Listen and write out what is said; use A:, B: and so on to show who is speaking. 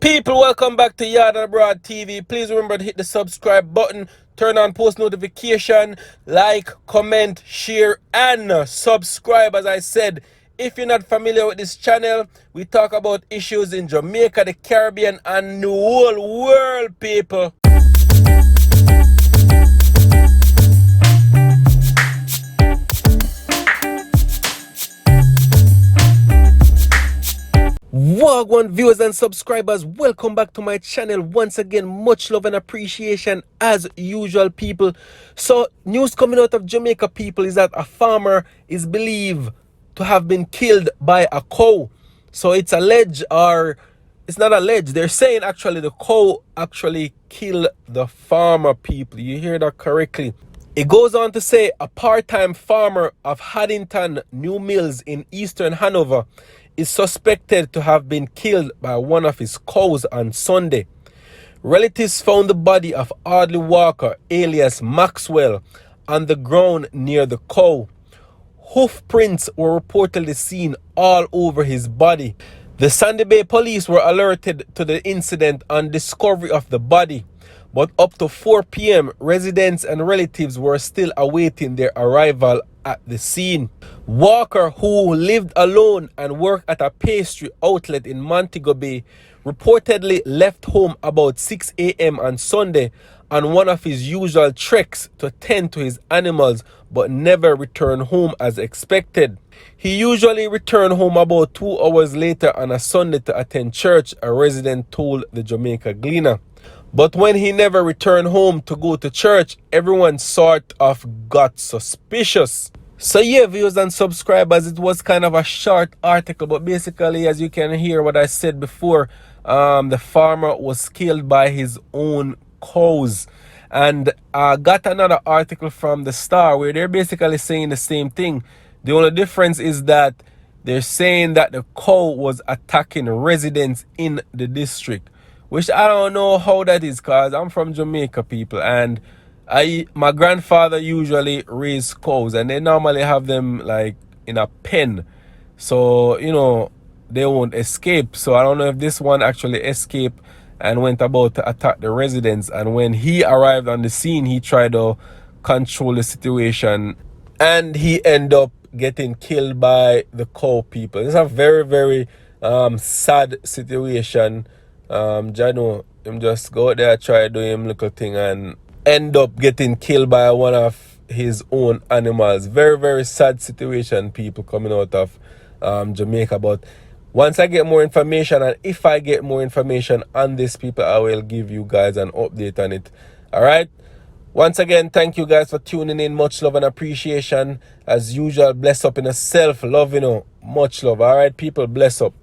A: People, welcome back to YaadAndAbroadTV. Please remember to hit the subscribe button, turn on post notification, like, comment, share, and subscribe. As I said, if you're not familiar with this channel, we talk about issues in Jamaica, the Caribbean, and the whole world, people. Wagwan viewers and subscribers, welcome back to my channel. Once again, much love and appreciation as usual, people. So news coming out of Jamaica, people, is that a farmer is believed to have been killed by a cow. So it's alleged, or it's not alleged, they're saying actually the cow actually killed the farmer, people. You hear that correctly. It goes on to say a part-time farmer of Haddington New Mills in Eastern Hanover is suspected to have been killed by one of his cows on Sunday. Relatives found the body of Audley Walker, alias Maxwell, on the ground near the cow. Hoof prints were reportedly seen all over his body. The Sandy Bay police were alerted to the incident on discovery of the body, but up to 4 p.m., residents and relatives were still awaiting their arrival at the scene. Walker, who lived alone and worked at a pastry outlet in Montego Bay, reportedly left home about 6 a.m. on Sunday on one of his usual treks to tend to his animals, but never returned home as expected. He usually returned home about 2 hours later on a Sunday to attend church, a resident told the Jamaica Gleaner. But when he never returned home to go to church, everyone sort of got suspicious. So yeah, viewers and subscribers, it was kind of a short article, but basically, as you can hear what I said before, the farmer was killed by his own cows. And I got another article from the Star where they're basically saying the same thing. The only difference is that they're saying that the cow was attacking residents in the district, which I don't know how that is, because I'm from Jamaica, people, and my grandfather usually raised cows, and they normally have them like in a pen, so you know they won't escape. So I don't know if this one actually escaped and went about to attack the residents, and when he arrived on the scene, he tried to control the situation, and he ended up getting killed by the cow, people. It's a very, very sad situation. Jano, him just go out there, try to do him little thing and end up getting killed by one of his own animals. Very, very sad situation, people, coming out of Jamaica. But once I get more information, and if I get more information on this, people, I will give you guys an update on it. All right. Once again, thank you guys for tuning in. Much love and appreciation. As usual, bless up in yourself. Love, much love. All right, people, bless up.